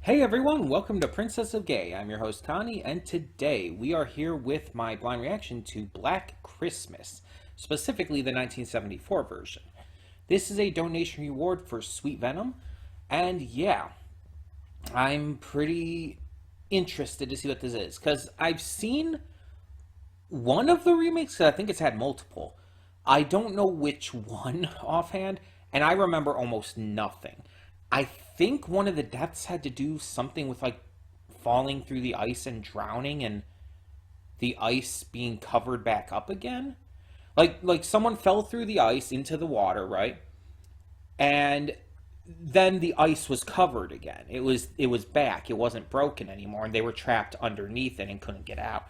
Hey everyone, welcome to Princess of Gay. I'm your host Connie, and today we are here with my blind reaction to Black Christmas, specifically the 1974 version. This is a donation reward for Sweet Venom, and yeah, I'm pretty interested to see what this is, because I've seen one of the remakes, 'cause I think it's had multiple. I don't know which one offhand, and I remember almost nothing. I think one of the deaths had to do something with like falling through the ice and drowning and the ice being covered back up again. Like someone fell through the ice into the water, right? And then the ice was covered again. It was back. It wasn't broken anymore, and they were trapped underneath it and couldn't get out.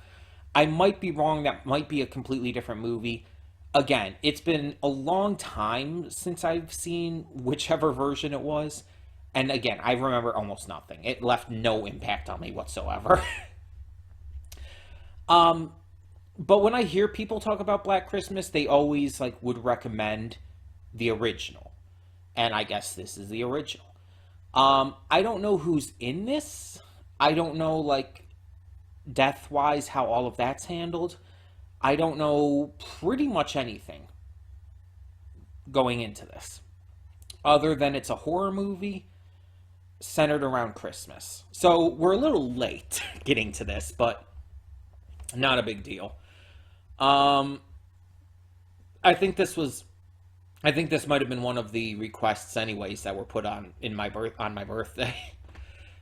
I might be wrong. That might be a completely different movie. Again, it's been a long time since I've seen whichever version it was. And again, I remember almost nothing. It left no impact on me whatsoever. um, but when I hear people talk about Black Christmas, they always like would recommend the original. And I guess this is the original. I don't know who's in this. I don't know like death wise how all of that's handled. I don't know pretty much anything going into this, other than it's a horror movie centered around Christmas. So we're a little late getting to this, but not a big deal. Um, I think this was, I think this might have been one of the requests, anyways, that were put on my birthday.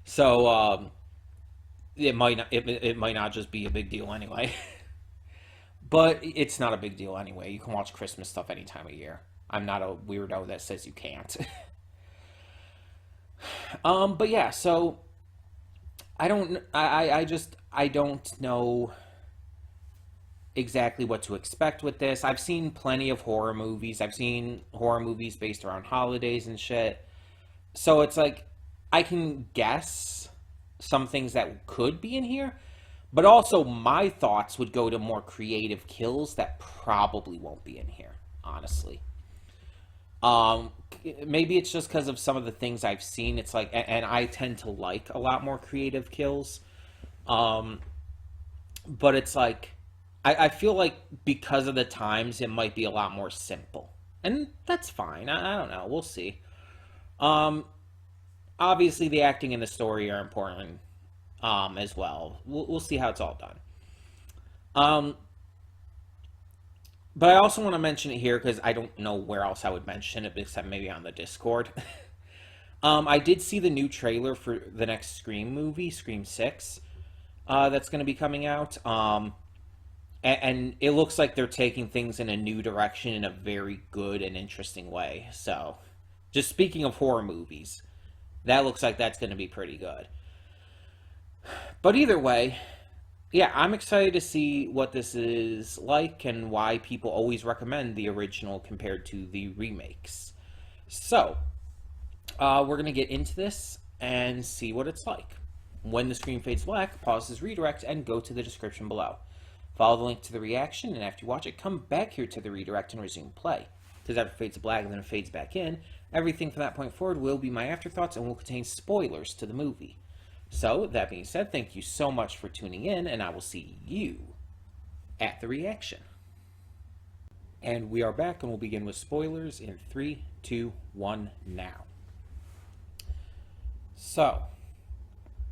So it might not just be a big deal anyway. But it's not a big deal anyway. You can watch Christmas stuff any time of year. I'm not a weirdo that says you can't. But yeah, so I don't know exactly what to expect with this. I've seen plenty of horror movies. I've seen horror movies based around holidays and shit. So it's like I can guess some things that could be in here, but also my thoughts would go to more creative kills that probably won't be in here, honestly. Um, Maybe it's just because of some of the things I've seen. It's like, and I tend to like a lot more creative kills. Um, but it's like, I feel like because of the times, it might be a lot more simple. And that's fine. I don't know. We'll see. Um, Obviously, the acting and the story are important as well. We'll see how it's all done. Um, but I also want to mention it here because I don't know where else I would mention it except maybe on the Discord. I did see the new trailer for the next Scream movie, Scream 6, that's going to be coming out. And it looks like they're taking things in a new direction in a very good and interesting way. So, just speaking of horror movies, that looks like that's going to be pretty good. But either way, yeah, I'm excited to see what this is like and why people always recommend the original compared to the remakes. So, we're going to get into this and see what it's like. When the screen fades black, pause this redirect and go to the description below. Follow the link to the reaction, and after you watch it, come back here to the redirect and resume play. Because after it fades to black and then it fades back in, everything from that point forward will be my afterthoughts and will contain spoilers to the movie. So, that being said, thank you so much for tuning in, and I will see you at the reaction. And we are back, and we'll begin with spoilers in 3, 2, 1, now. So,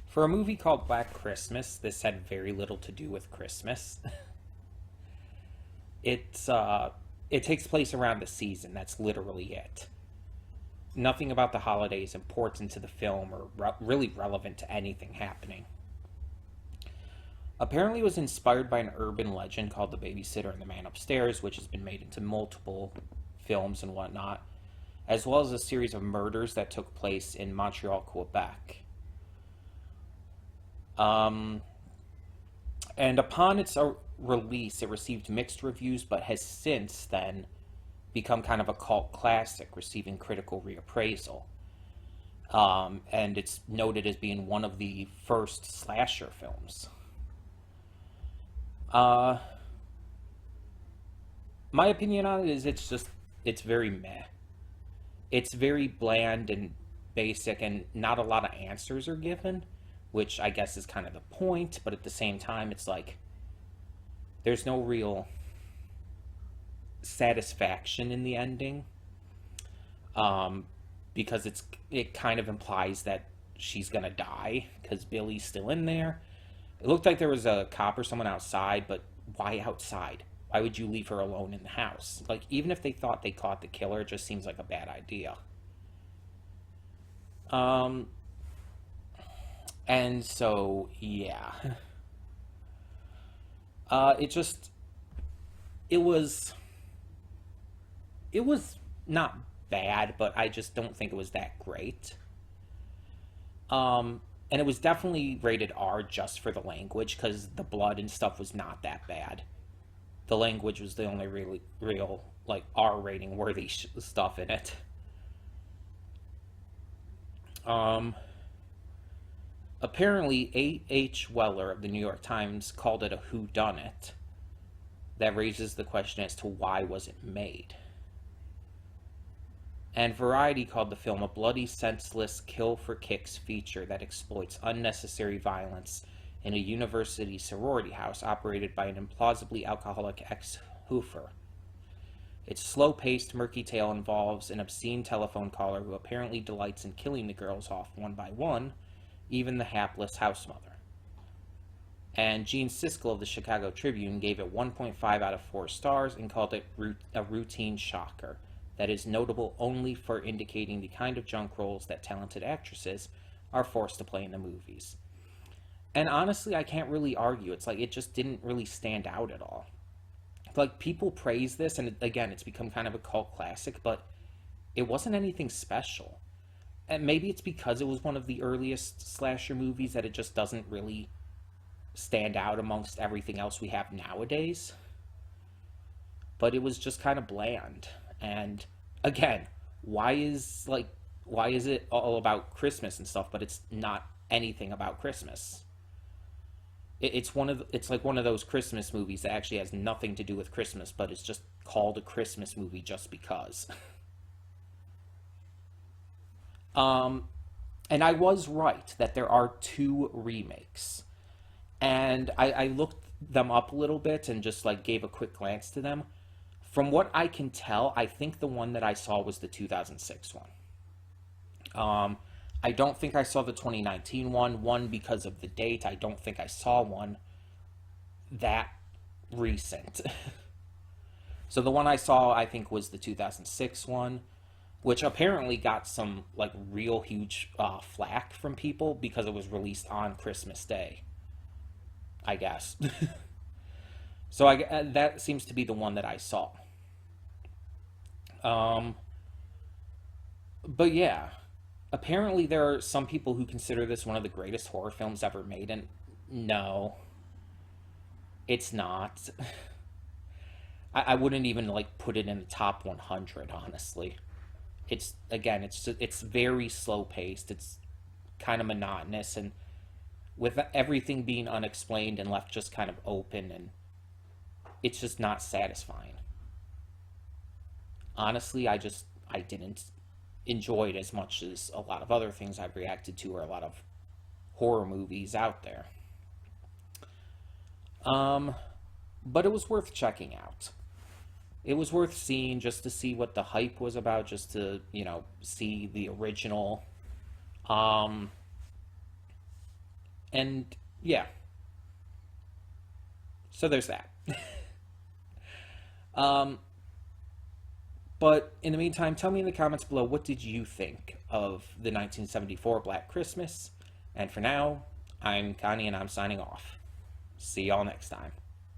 for a movie called Black Christmas, this had very little to do with Christmas. It takes place around the season, that's literally it. Nothing about the holiday is important to the film or really relevant to anything happening. Apparently, it was inspired by an urban legend called The Babysitter and the Man Upstairs, which has been made into multiple films and whatnot, as well as a series of murders that took place in Montreal, Quebec. Um, and upon its release, it received mixed reviews, but has since then become kind of a cult classic, receiving critical reappraisal. And it's noted as being one of the first slasher films. Uh, my opinion on it is it's very meh. It's very bland and basic and not a lot of answers are given, which I guess is kind of the point, but at the same time, it's like there's no real satisfaction in the ending, um, because it kind of implies that she's gonna die because Billy's still in there. It looked like there was a cop or someone outside, but why outside? Why would you leave her alone in the house? Like, even if they thought they caught the killer, it just seems like a bad idea. Um, and so, yeah. It just, it was, it was not bad, but I just don't think it was that great. And it was definitely rated R just for the language, because the blood and stuff was not that bad. The language was the only really real like R rating worthy stuff in it. Um, Apparently, A.H. Weller of the New York Times called it a whodunit. That raises the question as to why was it made. And Variety called the film a bloody, senseless, kill-for-kicks feature that exploits unnecessary violence in a university sorority house operated by an implausibly alcoholic ex-hoofer. Its slow-paced, murky tale involves an obscene telephone caller who apparently delights in killing the girls off one by one, even the hapless house mother. And Gene Siskel of the Chicago Tribune gave it 1.5 out of 4 stars and called it a routine shocker that is notable only for indicating the kind of junk roles that talented actresses are forced to play in the movies. And honestly, I can't really argue. It's like it just didn't really stand out at all. Like, people praise this, and again, it's become kind of a cult classic, but it wasn't anything special. And maybe it's because it was one of the earliest slasher movies that it just doesn't really stand out amongst everything else we have nowadays. But it was just kind of bland. And again, why is it all about Christmas and stuff, but it's not anything about Christmas? It's like one of those Christmas movies that actually has nothing to do with Christmas, but it's just called a Christmas movie just because. Um, and I was right that there are 2 remakes. And I looked them up a little bit and just like gave a quick glance to them. From what I can tell, I think the one that I saw was the 2006 one. I don't think I saw the 2019 one. One, because of the date. I don't think I saw one that recent. So the one I saw, I think, was the 2006 one, which apparently got some like real huge flack from people because it was released on Christmas Day, I guess. So that seems to be the one that I saw. Um, but yeah, apparently there are some people who consider this one of the greatest horror films ever made, and no, it's not. I wouldn't even like put it in the top 100, honestly. It's again, it's very slow paced. It's kind of monotonous, and with everything being unexplained and left just kind of open, and it's just not satisfying. Honestly, I didn't enjoy it as much as a lot of other things I've reacted to or a lot of horror movies out there. Um, but it was worth checking out. It was worth seeing just to see what the hype was about, just to, see the original. Um, and yeah, so there's that. Um, but in the meantime, tell me in the comments below, what did you think of the 1974 Black Christmas? And for now, I'm Connie and I'm signing off. See y'all next time.